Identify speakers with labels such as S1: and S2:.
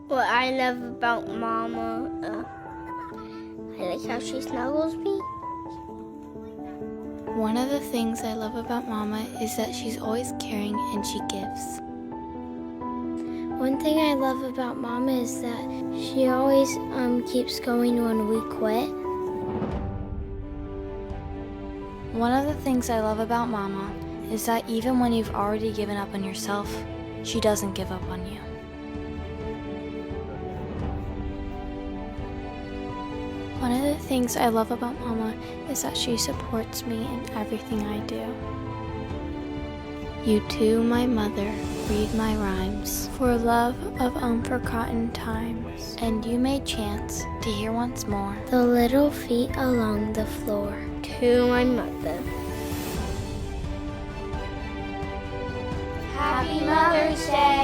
S1: What I love about Mama, I like how she snuggles me.
S2: One of the things I love about Mama is that she's always caring and she gives.
S1: One thing I love about Mama is that she always keeps going when we quit.
S2: One of the things I love about Mama is that even when you've already given up on yourself, she doesn't give up on you. One of the things I love about Mama is that she supports me in everything I do. You too, my mother, read my rhymes for love of unforgotten times, and you may chance to hear once more
S1: The little feet along the floor. To my mother.
S2: Happy Mother's Day!